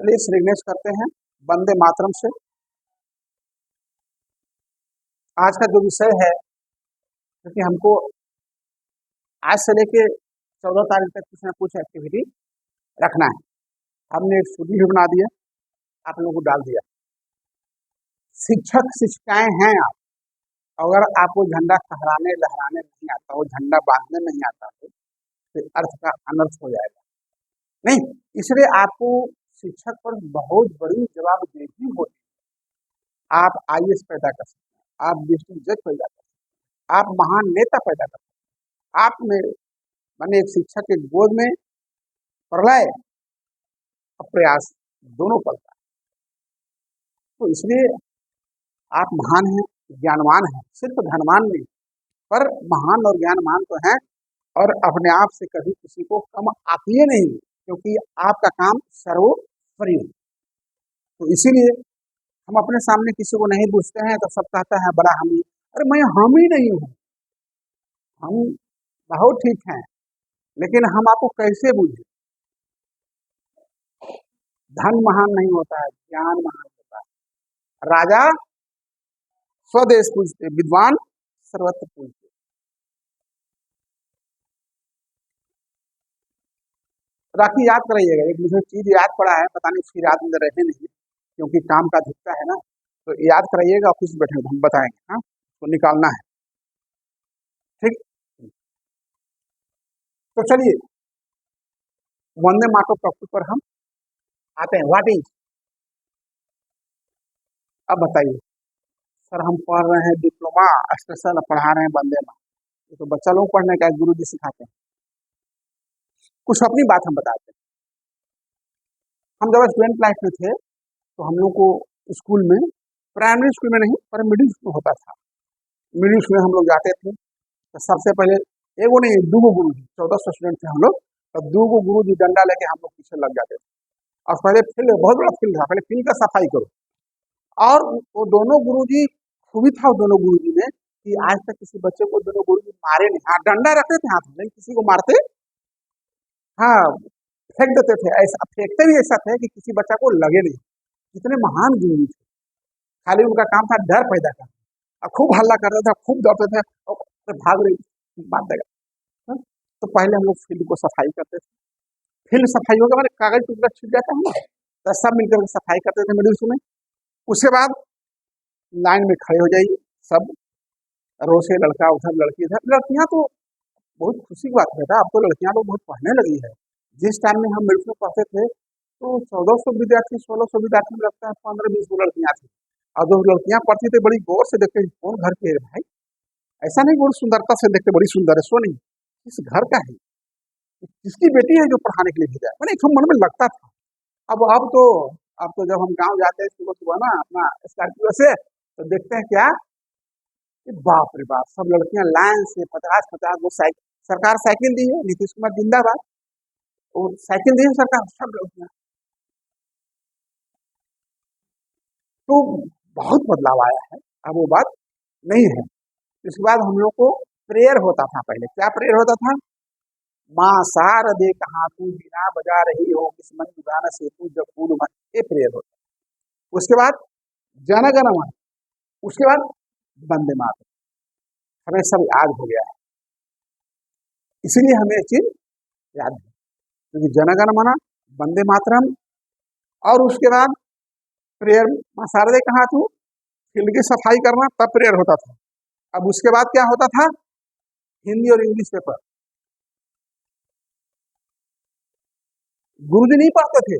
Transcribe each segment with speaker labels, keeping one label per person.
Speaker 1: चलिए श्रीगणेश करते हैं वंदे मातरम से। आज का जो विषय है, क्योंकि हमको आज से लेके 14 तारीख तक कुछ ना कुछ एक्टिविटी रखना है। हमने एक शेड्यूल बना दिया, आप लोगों को डाल दिया। शिक्षक शिक्षिकाएं हैं आप, अगर आपको झंडा फहराने लहराने नहीं आता हो, झंडा बांधने नहीं आता हो, तो अर्थ का अनर्थ हो जाएगा। नहीं, इसलिए आपको शिक्षक पर बहुत बड़ी जवाबदेही होती है। आप IAS पैदा कर सकते हैं, आप डिस्ट्रिक्ट जज पैदा कर सकते हैं, आप महान नेता पैदा कर सकते हैं। आप में मैंने एक शिक्षक के गोद में प्रलय और प्रयास दोनों पलता है। तो इसलिए आप महान हैं, ज्ञानवान हैं, सिर्फ धनवान नहीं, पर महान और ज्ञानवान तो हैं। और अपने आप से कभी किसी को कम आंकिए नहीं, क्योंकि आपका काम सर्वोपरि है। तो इसीलिए हम अपने सामने किसी को नहीं पूछते हैं तो सब कहता है बड़ा हम ही। अरे मैं हम ही नहीं हूँ, हम बहुत ठीक हैं, लेकिन हम आपको कैसे बूझे? धन महान नहीं होता है, ज्ञान महान होता है। राजा स्वदेश पूजते, विद्वान सर्वत्र पूजते। राखी याद कराइएगा, एक मुझे चीज याद पड़ा है, पता नहीं फिर याद में रहे नहीं, क्योंकि काम का झुकता है ना, तो याद कराइएगा। ऑफिस बैठे हम बताएंगे, हाँ, तो निकालना है, ठीक। तो चलिए वंदे मातरम टॉपिक पर हम आते हैं। व्हाट इज, अब बताइए सर, हम पढ़ रहे हैं डिप्लोमा स्पेशल, पढ़ा रहे हैं वंदे मातरम, ये तो बच्चा लोग पढ़ने का गुरु जी सिखाते हैं। कुछ अपनी बात हम बताते हैं। हम जब स्टूडेंट लाइफ में थे तो हम लोग को स्कूल में, प्राइमरी स्कूल में नहीं पर मिडिल स्कूल होता था। मिडिल स्कूल में हम लोग जाते थे तो सबसे पहले एगो नहीं दूगो गुरु जी, 1400 स्टूडेंट थे हम लोग, तो दूगो गुरु जी डंडा लेके हम लोग पीछे लग जाते थे। और पहले फील्ड, बहुत बड़ा फील्ड था, पहले फील्ड का सफाई करो। और वो दोनों गुरु जी, खूबी था दोनों गुरु जी में कि आज तक किसी बच्चे को दोनों गुरु जी मारे नहीं। हाँ, डंडा रखते थे हाथ में, किसी को मारते, हाँ, फेंक देते थे। ऐसा फेंकते भी ऐसा थे कि किसी बच्चा को लगे नहीं। कितने महान गुरु जी थे, खाली उनका काम था डर पैदा करना, और खूब हल्ला करते थे, खूब दौड़ते थे, और भाग रही मार देगा। हाँ? तो पहले हम लोग फील्ड को सफाई करते थे। फील्ड सफाई होगा, मैंने कागज टुकड़ा छिट जाता है ना, तो सब मिलकर सफाई करते थे मिडिल स्कूल में। उसके बाद लाइन में खड़े हो जाइए सब, रो से लड़का उधर, लड़की इधर। लड़कियां तो बहुत खुशी की बात है, अब तो लड़कियां लोग बहुत पढ़ने लगी है। जिस टाइम में हम मिडिल स्कूल पढ़ते थे तो 1400 विद्यार्थी, 1600 विद्यार्थी में लगता है 15-20 लड़कियां थी। और जो लड़कियां पढ़ती थी बड़ी गौर से देखते, कौन घर के है भाई, ऐसा नहीं बहुत सुंदरता से देखते, बड़ी सुंदर है, सो नहीं इस घर का है, किसकी बेटी है जो पढ़ाने के लिए भेजा है, मैंने एक मन में लगता था। अब तो जब हम गांव जाते हैं सुबह सुबह ना अपना स्कॉर्पियो से, तो देखते हैं क्या, बाप रे बाप, सब लड़कियां लाइन से 50-50 वो साइकिल, सरकार साइकिल दी है, नीतीश कुमार जिंदाबाद, और साइकिल दी है सरकार, सब लड़कियां। तो बहुत बदलाव आया है, अब वो बात नहीं है। इसके बाद हम लोग को प्रेयर होता था। पहले क्या प्रेयर होता था? माँ शारदे कहाँ तू बिना बजा रही हो, किस मन गाना से तू जब फूल मन, ये प्रेयर होता। उसके बाद जन गण मन, उसके बाद वंदे मातरम। हमें सब याद हो गया है, इसीलिए हमें ये चीज याद है, क्योंकि जन गण मन, वंदे मातरम, और उसके बाद प्रेयर, माँ शारदे कहाँ तू, फील्ड की सफाई करना, तब प्रेयर होता था। अब उसके बाद क्या होता था? हिंदी और इंग्लिश पेपर। गुरुजी नहीं पढ़ते थे,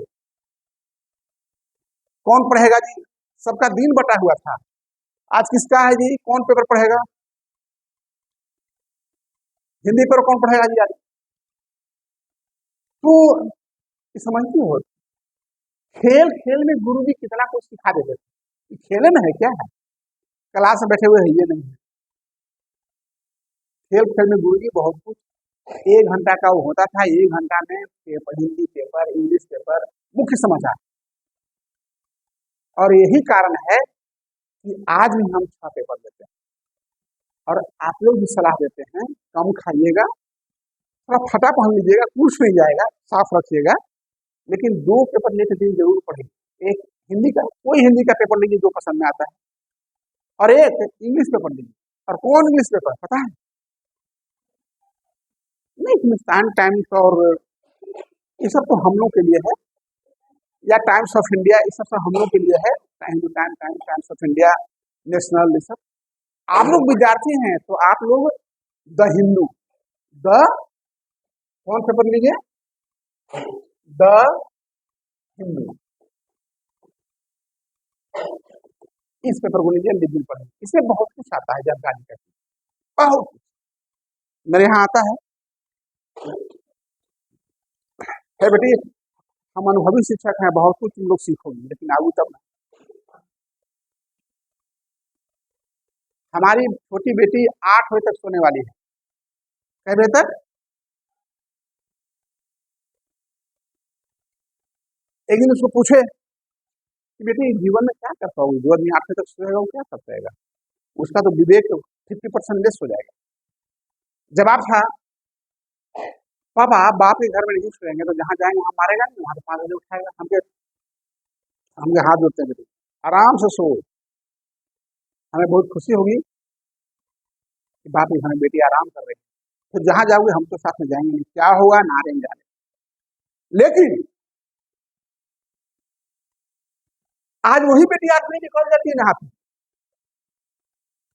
Speaker 1: कौन पढ़ेगा जी, सबका दिन बटा हुआ था। आज किसका है जी, कौन पेपर पढ़ेगा? हिंदी पर कौन पढ़ेगा जी आज? तो समझती हो, खेल खेल में गुरुजी कितना कुछ सिखा देते थे। खेले में है क्या है, क्लास में बैठे हुए है ये नहीं है, खेल खेल में गुरुजी बहुत कुछ। 1 घंटा का वो होता था, 1 घंटा में paper, Hindi paper, English paper, मुख्य समाचार। और यही कारण है कि आज भी हम 6 पेपर देते हैं। और आप लोग भी सलाह देते हैं कम खाइएगा, थोड़ा फटा पहन लीजिएगा, कुछ नहीं जाएगा, साफ रखिएगा, लेकिन 2 पेपर लेते दिन जरूर पढ़ेंगे। एक हिंदी का, कोई हिंदी का पेपर लीजिए जो पसंद में आता है, और एक इंग्लिश पेपर लीजिए। और कौन इंग्लिश पेपर पता है? नहीं, हिंदुस्तान टाइम्स और ये सब तो हम लोग के लिए है, या टाइम्स ऑफ इंडिया, ये सब हम लोग के लिए है। Hindustan times, times of India, national, ये सब आप लोग विद्यार्थी हैं तो आप लोग द हिंदू, द कौन पेपर लीजिए? द हिंदू, इस पेपर को लीजिए, लिखिए पढ़ें। इसमें बहुत कुछ आता है जानकारी का, बहुत कुछ मेरे यहाँ आता है बेटी। हम अनुभवी शिक्षक हैं, बहुत कुछ तुम लोग सीखोगे, लेकिन आगे तब ना। हमारी छोटी बेटी 8 बजे तक सोने वाली है। कै बजे तक? एक दिन उसको पूछे कि बेटी जीवन में क्या कर पाओगे, जो आदमी 8 बजे तक सोएगा वो क्या कर पाएगा? उसका तो विवेक 50% लेस हो जाएगा। जवाब था, पापा बाप के घर में नहीं सोएंगे तो जहाँ जाएंगे वहां मारेगा नहीं, वहां तो 5 बजे उठाएगा। हमके हाथ जोड़ते हैं बेटी, आराम से सो। हमें बहुत खुशी होगी कि बाप के घर में बेटी आराम कर रही है। फिर जहां जाओगे हम तो साथ में जाएंगे नहीं, क्या होगा नारे जाने। लेकिन आज वही बेटी 8 बजे निकल जाती है नहाती,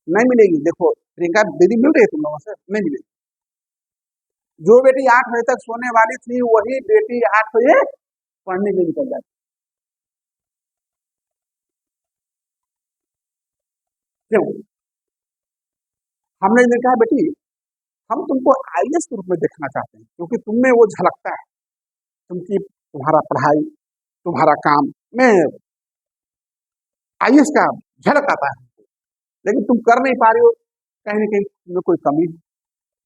Speaker 1: नहीं मिलेगी। देखो प्रियंका दीदी मिल रही है तुम लोगों से, नहीं मिलेगी। जो बेटी 8 बजे तक सोने वाली थी वही बेटी 8 बजे पढ़ने के लिए निकल जाती। क्यों? हमने देखा है बेटी, हम तुमको आईएएस के रूप में देखना चाहते हैं, क्योंकि तुम में वो झलकता है, तुम्हारा पढ़ाई, तुम्हारा काम में आईएएस का झलक आता है। लेकिन तुम कर नहीं पा रही हो, कहीं ना कहीं तुम्हें कोई कमी है।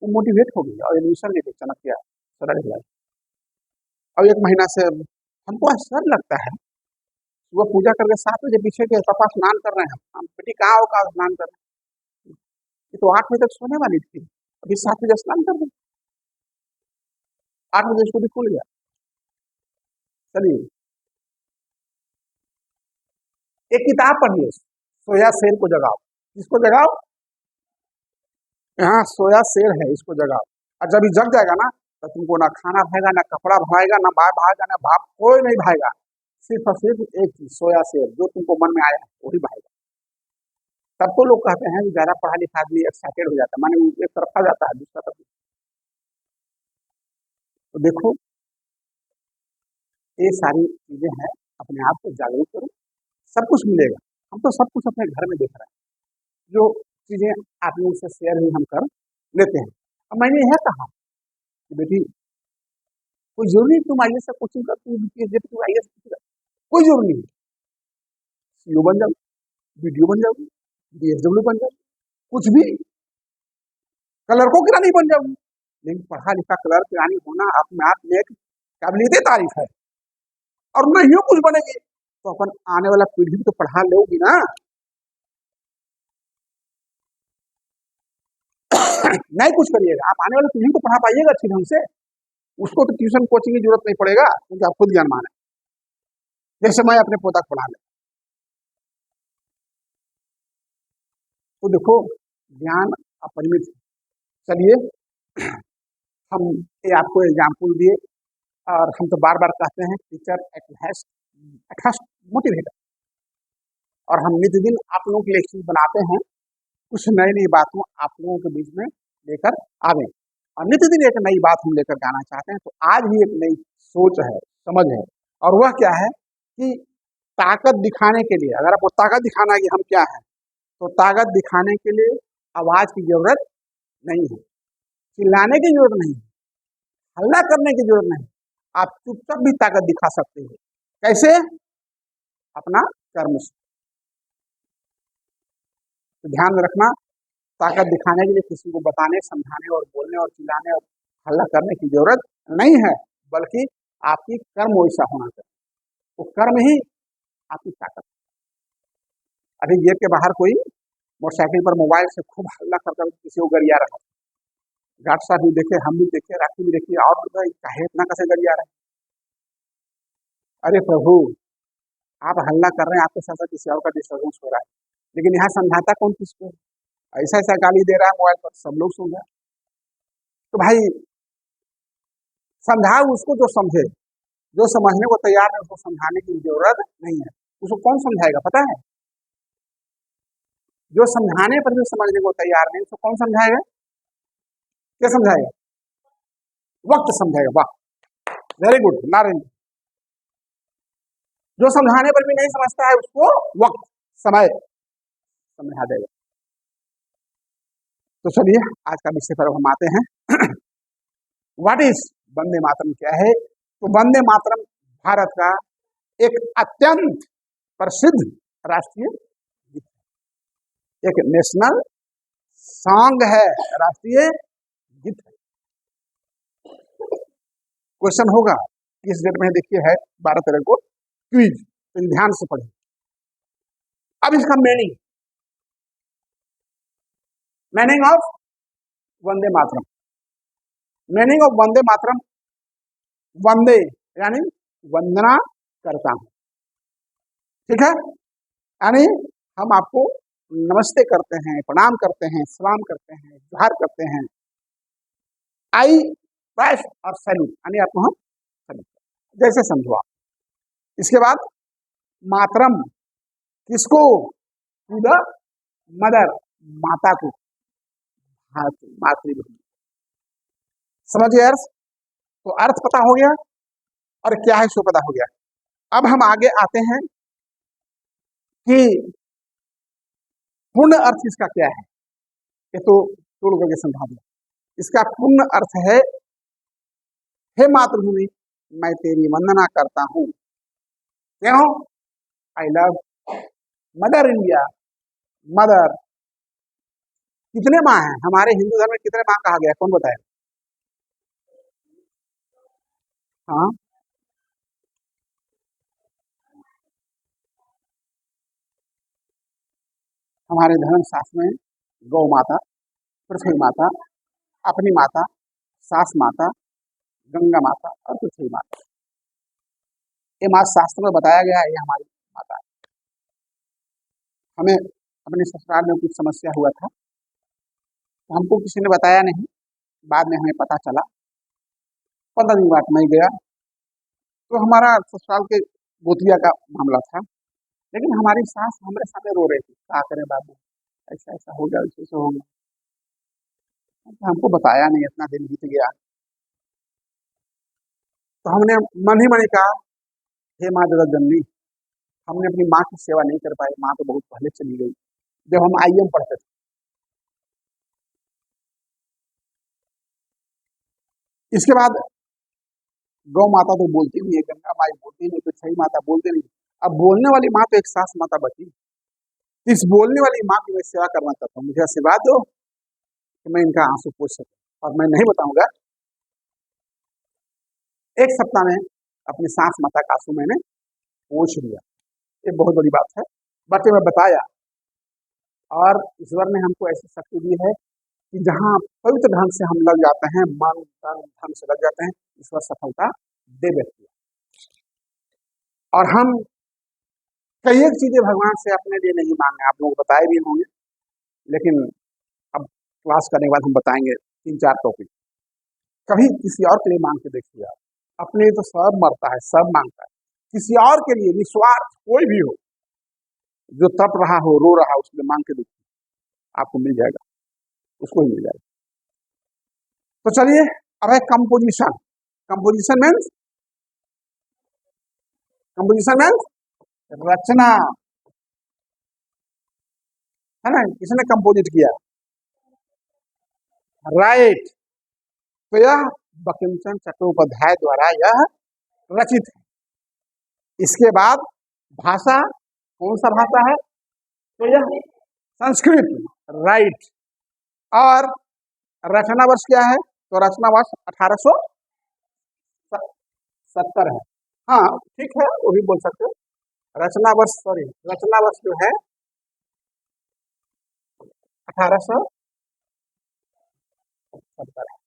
Speaker 1: वो मोटिवेट हो गई और एडमिशन लेके चमक गया, सरल गया। अब 1 महीना से हमको आश्चर्य लगता है, सुबह पूजा करके 7 बजे पीछे के पापा स्नान कर रहे हैं। हम बेटी कहाँ हो, कहाँ स्नान कर रहे हैं? ये तो 8 बजे तक सोने वाली थी, अभी 7 बजे स्नान कर रहे, 8 बजे स्कूल खुल गया। चलिए एक किताब पढ़िए, सोया शेर को जगाओ। किसको जगाओ? यहाँ सोया शेर है, इसको जगाओ। और जब ये जग जाएगा ना तो तुमको ना खाना भाएगा, ना कपड़ा भाएगा, ना बाप भाएगा, ना बाप, कोई नहीं भाएगा। सिर्फ और सिर्फ एक चीज, सोया शेर, जो तुमको मन में आया वही भाएगा। तब तो लोग कहते हैं कि ज्यादा पढ़ा लिखा आदमी एक्साइटेड हो जाता है, माने एक तरफा जाता है, दूसरा तरफ। तो देखो ये सारी चीजें हैं, अपने आप को जागरूक करो, सब कुछ मिलेगा। हम तो सब कुछ अपने घर में देख रहे हैं, जो चीजें आप लोगों से शेयर भी हम कर लेते हैं। अब मैंने यह कहा कि बेटी कोई जरूरी नहीं तुम आईएएस कोचिंग कर, तुम आईएएस, कोई जरूरी नहीं। सीओ बन जाओ, वीडियो बन जाओगी, बीएसडब्ल्यू बन जाओगी, कुछ भी, क्लर्कों की रानी बन जाओगी। लेकिन पढ़ा लिखा क्लर्क रानी होना अपने आप में एक काबिलियत तारीफ है। और नहीं कुछ बनेगी तो अपन आने वाला पीढ़ी भी तो पढ़ा लोगी ना। नहीं कुछ करिएगा, आप आने वाली पीढ़ी को पढ़ा पाइएगा अच्छी ढंग से, उसको तो ट्यूशन कोचिंग की जरूरत नहीं पड़ेगा, क्योंकि आप खुद ज्ञानमान है। जैसे मैं अपने पोता को पढ़ा ले, तो देखो ज्ञान अपरिमित है। चलिए हम ये आपको एग्जाम्पल दिए, और हम तो बार बार कहते हैं टीचर एट फर्स्ट मोटिवेटर, और हम नित्य दिन आप लोगों के लिए चीज बनाते हैं, कुछ नई नई बातों आप लोगों के बीच में लेकर आवे, और नित्य दिन एक नई बात हम लेकर जाना चाहते हैं। तो आज भी एक नई सोच है, समझ है, और वह क्या है कि ताकत दिखाने के लिए, अगर आपको ताकत दिखाना है कि हम क्या है, तो ताकत दिखाने के लिए आवाज की जरूरत नहीं है, चिल्लाने की जरूरत नहीं है, हल्ला करने की जरूरत नहीं। आप चुपचाप भी ताकत दिखा सकते हो। कैसे? अपना कर्म से। तो ध्यान में रखना, ताकत दिखाने के लिए किसी को बताने, समझाने और बोलने और चिल्लाने और हल्ला करने की जरूरत नहीं है, बल्कि आपकी कर्म वैसा होना चाहिए। वो कर्म ही आपकी ताकत। अभी गेट के बाहर कोई मोटरसाइकिल पर मोबाइल से खूब हल्ला कर किसी को गरिया रहा, गार्ड साहब भी देखे, हम भी देखे, राखी भी देखी, और काहे इतना कैसे गरिया रहा है। अरे प्रभु, आप हल्ला कर रहे हैं, आपके साथ साथ किसी और का डिस्टर्बेंस हो रहा है, लेकिन यहाँ समझाता कौन किसको है? ऐसा ऐसा गाली दे रहा है मोबाइल पर, सब लोग सुन रहे हैं। तो भाई समझाओ उसको जो समझे, जो समझने को तैयार है उसको समझाने की जरूरत नहीं है। उसको कौन समझाएगा पता है? जो समझाने पर भी समझने को तैयार नहीं, उसको कौन समझाएगा? क्या समझाएगा? वक्त समझाएगा। वाह, वेरी गुड नारायण। जो समझाने पर भी नहीं समझता है उसको वक्त, समय समझा देगा। तो चलिए आज का विषय पर हम आते हैं। व्हाट इज वंदे मातरम क्या है? तो वंदे मातरम भारत का एक अत्यंत प्रसिद्ध राष्ट्रीय गीत, एक नेशनल सॉन्ग है, राष्ट्रीय गीत है। क्वेश्चन होगा किस डेट में है? देखिए है 12 तारीख को क्विज, तो ध्यान से पढ़िए। अब इसका meaning of Vande Mataram, meaning of Vande Mataram, वंदे यानी वंदना करता हूं, ठीक है? यानी हम आपको नमस्ते करते हैं, प्रणाम करते हैं, सलाम करते हैं, जोहार करते हैं। आई प्रेस और सैल्यूट यानी आपको हम सैल्यूट, जैसे समझो आप। इसके बाद मातरम किसको? टू द मदर, माता को, मातृभूमि। समझ गए यार? तो अर्थ पता हो गया और क्या है सो पता हो गया। अब हम आगे आते हैं कि पूर्ण अर्थ इसका क्या है। ये तो तोड़ करके समझा दिया। इसका पूर्ण अर्थ है, हे मातृभूमि मैं तेरी वंदना करता हूं। क्यों? I love mother India. Mother, कितने माँ हैं हमारे हिंदू धर्म में? कितने माँ कहा गया, कौन बताए? हाँ, हमारे धर्म शास्त्र में गौ माता, पृथ्वी माता, अपनी माता, सास माता, गंगा माता और पृथ्वी माता, ये माता शास्त्र में बताया गया है, ये हमारी माता है। हमें अपने ससुराल में कुछ समस्या हुआ था, तो हमको किसी ने बताया नहीं, बाद में हमें पता चला। 15 दिन बाद मैं गया, तो हमारा ससुराल के गोतिया का मामला था, लेकिन हमारी सास हमारे सामने रो रही थी, क्या करें बाबू, ऐसा ऐसा हो गया, ऐसे हो गया। तो हमको बताया नहीं, इतना दिन बीत गया। तो हमने मन ही मन ही कहा, हे माँ जगत जननी, हमने अपनी माँ की सेवा नहीं कर पाई, माँ तो बहुत पहले चली गई, जब हम आईएम पढ़ते थे। इसके बाद गौ माता तो बोलती नहीं है, गंगा माई बोलती नहीं, तो छही माता बोलती नहीं। अब बोलने वाली माँ तो एक सास माता बची, इस बोलने वाली माँ की मैं सेवा करना चाहता हूँ, मुझे आशीर्वाद दो कि मैं इनका आंसू पोंछ सकूं। और मैं नहीं बताऊंगा, एक सप्ताह में अपनी सास माता का आंसू मैंने पोंछ लिया, ये बहुत बड़ी बात है। बच्चे में बताया, और ईश्वर ने हमको ऐसी शक्ति दी है कि जहाँ पवित्र ढंग से हम लग जाते हैं, मन तन धन से लग जाते हैं, ईश्वर सफलता दे देती है। और हम कई एक चीजें भगवान से अपने लिए नहीं मांगे, आप लोग बताए भी होंगे, लेकिन अब क्लास करने के बाद हम बताएंगे 3-4 टॉपिक। कभी किसी और के लिए मांग के देखिए आप, अपने लिए तो सब मरता है, सब मांगता है, किसी और के लिए निस्वार्थ कोई भी हो, जो तप रहा हो, रो रहा हो, उसके लिए मांग के देखिए, आपको मिल जाएगा, उसको ही मिल जाएगा। तो चलिए, अब है composition. Composition means, composition means रचना, है ना? किसने कंपोजिट किया? राइट। तो यह बंकिम चंद्र चट्टोपाध्याय द्वारा यह रचित है। इसके बाद भाषा, कौन सा भाषा है? तो यह संस्कृत, राइट। और रचना वर्ष क्या है? तो रचना वर्ष 1870 है। हाँ ठीक है, वो भी बोल सकते हो। रचना वर्ष, सॉरी, रचना वर्ष जो है 1870 है।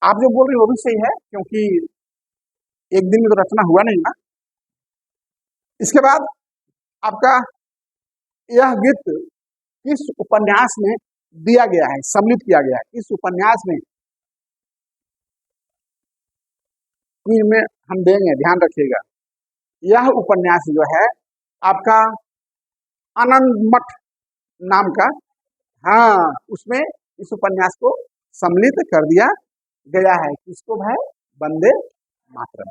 Speaker 1: आप जो बोल रहे हो वो भी सही है, क्योंकि एक दिन में तो रचना हुआ नहीं ना। इसके बाद आपका यह गीत किस उपन्यास में दिया गया है, सम्मिलित किया गया है, इस उपन्यास में में हम देंगे, ध्यान रखिएगा। यह उपन्यास जो है आपका आनंद मठ नाम का, हाँ, उसमें इस उपन्यास को सम्मिलित कर दिया गया है। किसको भाई? वंदे मातरम।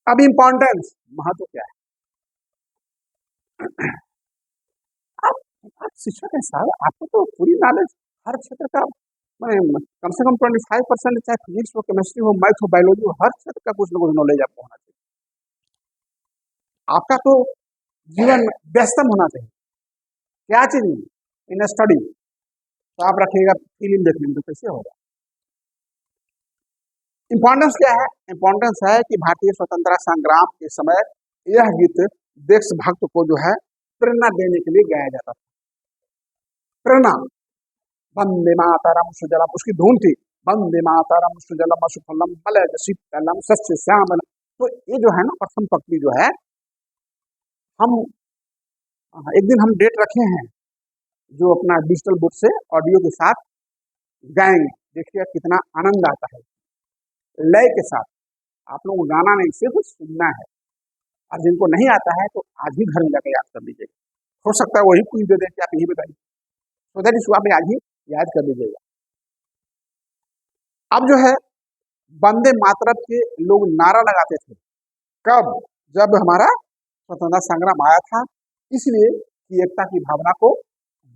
Speaker 1: अब इंपॉर्टेंस, महत्व क्या है? आप शिक्षक हैं साहब, आपको तो पूरी नॉलेज हर क्षेत्र का, कम से कम 25%, चाहे फिजिक्स हो, केमिस्ट्री हो, मैथ हो, बायोलॉजी हो, हर क्षेत्र का कुछ ना कुछ नॉलेज आपको होना चाहिए। आपका तो जीवन व्यस्तम होना चाहिए। क्या चीज इन स्टडी, तो आप रखिएगा फिल्म देखने में, तो कैसे होगा? इंपॉर्टेंस क्या है? इंपॉर्टेंस है कि भारतीय स्वतंत्रता संग्राम के समय यह गीत देशभक्त को जो है प्रेरणा देने के लिए गाया जाता था। प्रेरणा, वंदे मातरम सुजलम, उसकी धुन थी, वंदे मातरम सुजलम सुफलम मलयज शीतलम सस्य श्यामलम। तो ये जो है ना, प्रथम पंक्ति जो है, हम एक दिन हम डेट रखे हैं, जो अपना डिजिटल बुक से ऑडियो के साथ गाएंगे, देखिए कितना आनंद आता है लय के साथ। आप लोगों को गाना नहीं, सिर्फ सुनना है, और जिनको नहीं आता है तो आज ही घर में जाकर याद कर लीजिएगा। हो सकता है वही कुछ दे दें कि आप यही बताइए, तो दैट इसको आप आज ही याद कर लीजिएगा। अब जो है वंदे मातरम के लोग नारा लगाते थे, कब? जब हमारा स्वतंत्रता संग्राम आया था, इसलिए कि एकता की भावना को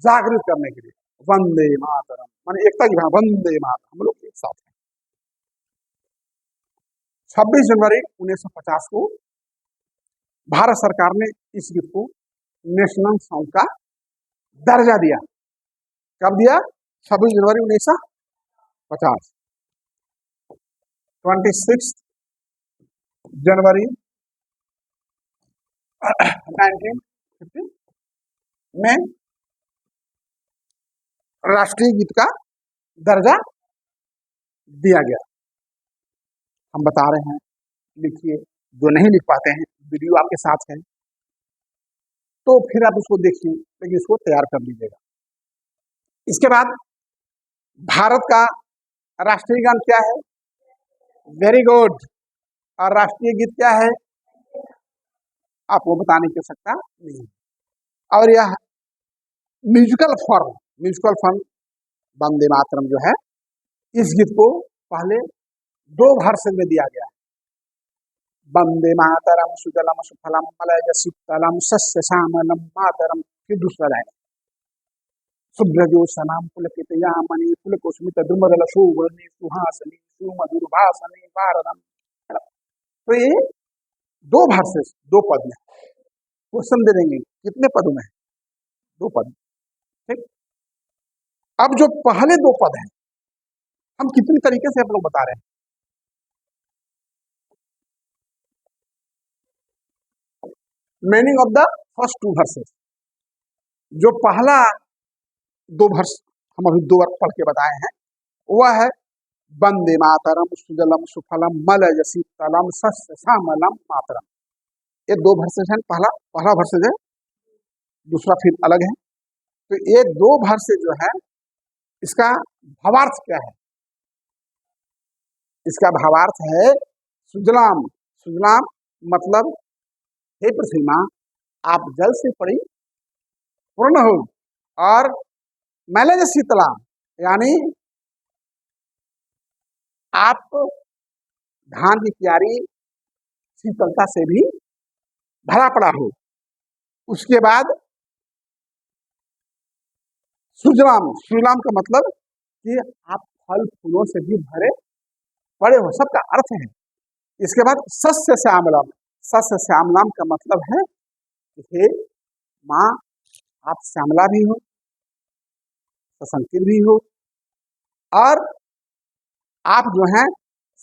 Speaker 1: जागृत करने के लिए वंदे मातरम, माने एकता की भावना, वंदे मातरम, हम लोग एक साथ हैं। 26 जनवरी 1950 को भारत सरकार ने इस गीत को नेशनल सॉन्ग का दर्जा दिया। कब दिया? 26 जनवरी 1950। 26 जनवरी 1950 में राष्ट्रीय गीत का दर्जा दिया गया। हम बता रहे हैं, लिखिए, जो नहीं लिख पाते हैं वीडियो आपके साथ है, तो फिर आप उसको देखिए, लेकिन इसको तैयार कर लीजिएगा। इसके बाद भारत का राष्ट्रीय गान क्या है? Very good. और राष्ट्रीय गीत क्या है? आपको बताने की आवश्यकता नहीं। और यह म्यूजिकल फॉर्म वंदे मातरम जो है, इस गीत को पहले 2 वर्षन में दिया गया है। वंदे मातरम सुजलम सुफलम मलयज शीतलम सस्य श्यामलम मातरम। फिर दूसरा लाइन, शुभ्रजोत्सनाम पुलकितयामिनी पुलकुसुमित द्रुमदल शोभनी सुहासिनी सुमधुर भाषिणी भारतम। तो ये 2 वर्सेस, 2 पद में क्वेश्चन दे देंगे, कितने पदों में है? 2 पद, ठीक। अब जो पहले 2 पद हैं, हम कितनी तरीके से आप लोग बता रहे हैं। Meaning of the first 2 versus, जो पहला 2 वर्ष हम अभी 2 वर्ष पढ़ के बताए हैं, वह है वंदे मातरम सुजलम सुफलम मलयज शीतलम सस्य श्यामलम मातरम। ये 2 वर्सेस हैं। पहला वर्सेस है, दूसरा फिर अलग है। तो ये 2 वर्सेस जो है, इसका भावार्थ क्या है? इसका भावार्थ है सुजलाम। सुजलाम मतलब, हे पृथ्वी मां, आप जल से पूर्ण हो, और मलयज शीतलाम यानी आप धान की क्यारी शीतलता से भी भरा पड़ा हो। उसके बाद सुजलाम, सुजलाम का मतलब कि आप फल फूलों से भी भरे पड़े हो, सबका अर्थ है। इसके बाद सस्य श्यामलम, सस्य श्यामलम का मतलब है कि हे माँ, आप श्यामला भी हो, सशंकित भी हो, और आप जो हैं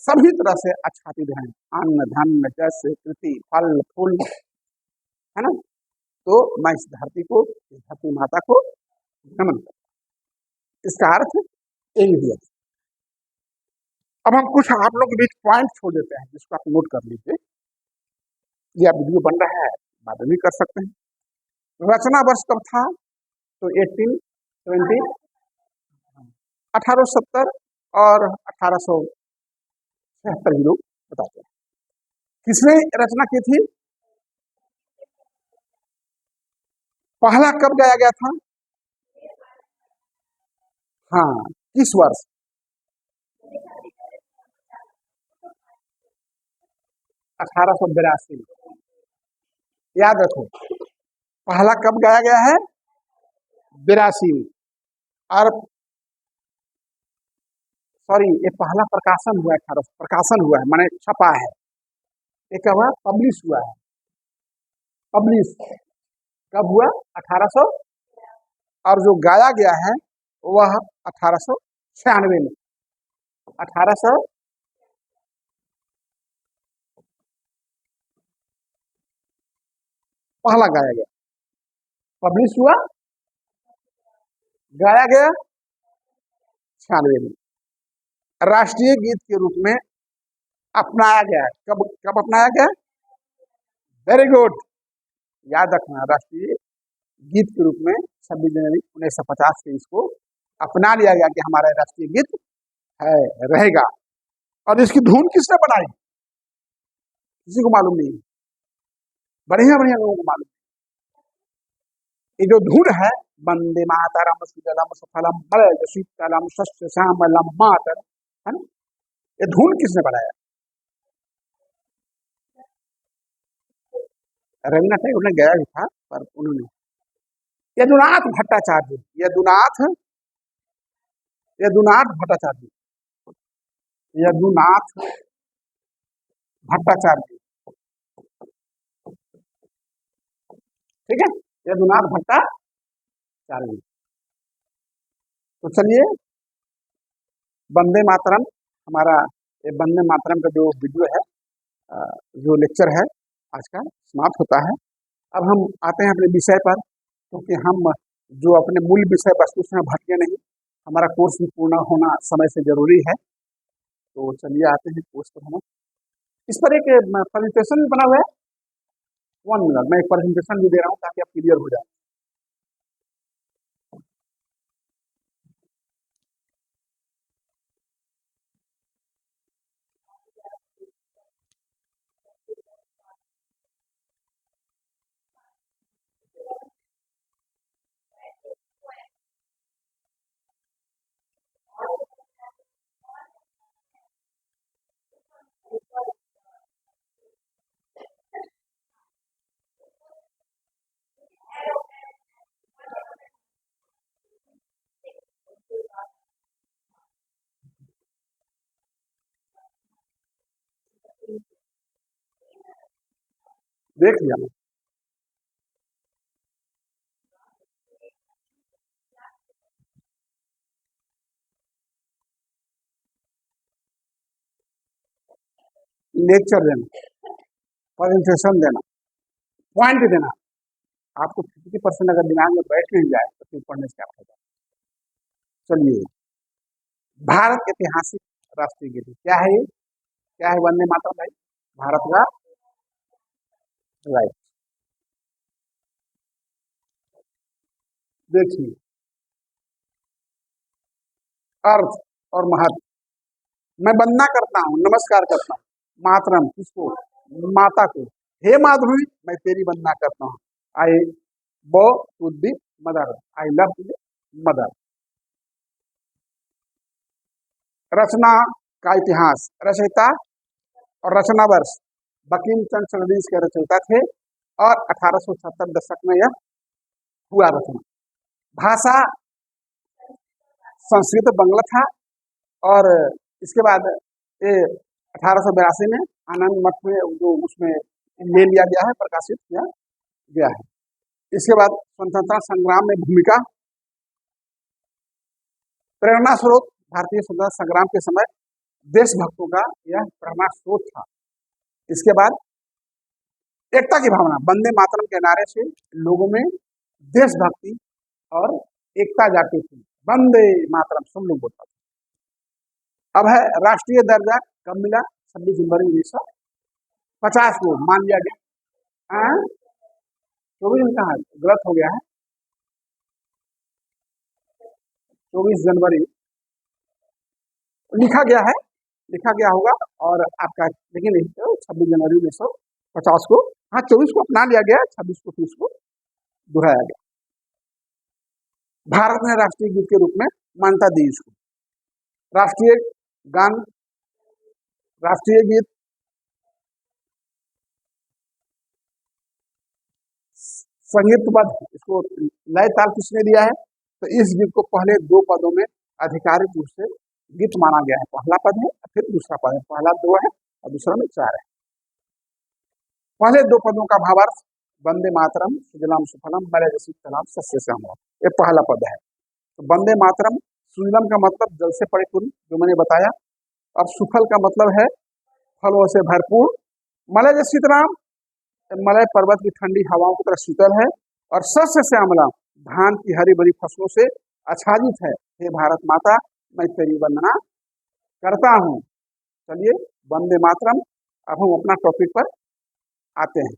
Speaker 1: सभी तरह से आच्छादित हैं, अन्न धन जस कृति फल फूल, है ना। तो मैं इस धरती को, इस धरती माता को नमन करता हूं। इसका अर्थ यही दिया। अब हम कुछ आप लोग के बीच पॉइंट छोड़ देते हैं जिसको आप नोट कर लीजिए। यह वीडियो बन रहा है, बाद में भी कर सकते हैं। रचना वर्ष कब था? तो 1870, 1870 और 1876 ही लोग बताते हैं। किसने रचना की थी? पहला कब गाया गया था? हाँ, किस वर्ष? 1882। याद रखो, पहला कब गाया गया है? 82 में। और सॉरी, ये पहला प्रकाशन हुआ है, 1800 प्रकाशन हुआ है, माने छपा है। ये कब हुआ? पब्लिश हुआ है। पब्लिश कब हुआ? 1800। और जो गाया गया है वह 1896 में। 1800 पहला गाया गया, पब्लिश हुआ, गाया गया 96 में। राष्ट्रीय गीत के रूप में अपनाया गया है। कब कब अपनाया गया? वेरी गुड, याद रखना। राष्ट्रीय गीत के रूप में 26 जनवरी 1950 से इसको अपना लिया गया कि हमारा राष्ट्रीय गीत है, रहेगा। और इसकी धुन किसने बनाई? किसी को मालूम नहीं। बढ़िया बढ़िया लोगों को मालूम। ये जो धुन है, वंदे मातरम सुजलाम सुफलाम मलयज शीतलाम शस्य श्यामलाम मातर, है ना? ये धुन किसने बनाया? रविन्द्रनाथ टैगोर ने गाया भी था, पर उन्होंने यदुनाथ भट्टाचार्य, यदुनाथ यदुनाथ भट्टाचार्य, यदुनाथ भट्टाचार्य, ठीक है, यदुनाथ भट्टाचार्य। तो चलिए, वंदे मातरम हमारा, ये वंदे मातरम का जो वीडियो है, जो लेक्चर है आज का, समाप्त होता है। अब हम आते हैं अपने विषय पर, क्योंकि हम जो अपने मूल विषय वस्तु से भटके नहीं, हमारा कोर्स भी पूर्ण होना समय से जरूरी है। तो चलिए आते हैं कोर्स पर। हम इस पर एक प्रेजेंटेशन भी बना हुआ है। 1 मिनट, मैं एक प्रेजेंटेशन भी दे रहा हूँ ताकि आप क्लियर हो जाए। देख लिया मैं। लेक्चर देना, प्रेजेंटेशन देना, पॉइंट देना, आपको 50% अगर दिमाग में बैठ नहीं जाए तो फिर पढ़ने से क्या फायदा। चलिए, भारत ऐतिहासिक राष्ट्रीय गीत क्या है? ये क्या है? वंदे मातरम भाई, भारत का, राइट। देखिए, अर्थ और महत्व। मैं वंदना करता हूँ, नमस्कार करता हूँ। मातरम किसको? माता को। हे माधुरी, मैं तेरी वंदना करता हूँ। I bow to the mother, I love the mother. रचना का इतिहास, रचयिता और रचना वर्ष बंकिम चंद्र चटर्जी के रचयिता थे, और 1870 दशक में यह हुआ रचना। भाषा संस्कृत बंगला था, और इसके बाद ये 1882 में आनंद मठ में जो उसमें ले लिया गया है, प्रकाशित किया गया है। इसके बाद स्वतंत्रता संग्राम में भूमिका, प्रेरणा स्रोत, भारतीय स्वतंत्रता संग्राम के समय देशभक्तों का यह प्रेरणा स्रोत था। इसके बाद एकता की भावना, वंदे मातरम के नारे से लोगों में देशभक्ति और एकता जाती थी। वंदे मातरम सब लोग बोलता था। अब है राष्ट्रीय दर्जा कब मिला? 26 जनवरी 1950 को मान लिया गया। 24 में कहा गलत हो गया है, 24 जनवरी लिखा गया है, लिखा गया होगा और आपका, लेकिन नहीं तो 26 जनवरी 1950 को, हाँ 24 को अपना लिया गया, 26 को फिर इसको दोहराया गया। भारत ने राष्ट्रीय गीत के रूप में मान्यता दी इसको। राष्ट्रीय गान, राष्ट्रीय गीत, संगीत पद, इसको लय ताल किसने दिया है? तो इस गीत को पहले 2 पदों में आधिकारिक रूप से गीत माना गया है। पहला पद है और फिर दूसरा पद है, पहला 2 है और दूसरा में 4 है। पहले 2 पदों का भावार्थ वंदे मातरम सुजलाम सुफलम मलयजशीतलाम सस्यश्यामलम, ये पहला पद है। तो वंदे मातरम, सुजलम का मतलब जल से परिपूर्ण, जो मैंने बताया, और सुफल का मतलब है फलों से भरपूर, मलयजशीतलाम मलय पर्वत की ठंडी हवाओं की तरह शीतल है, और सस्य श्यामला धान की हरी भरी फसलों से आच्छादित है। हे भारत माता, मैं तेरी वंदना करता हूँ। चलिए वंदे मातरम, अब हम अपना टॉपिक पर आते हैं।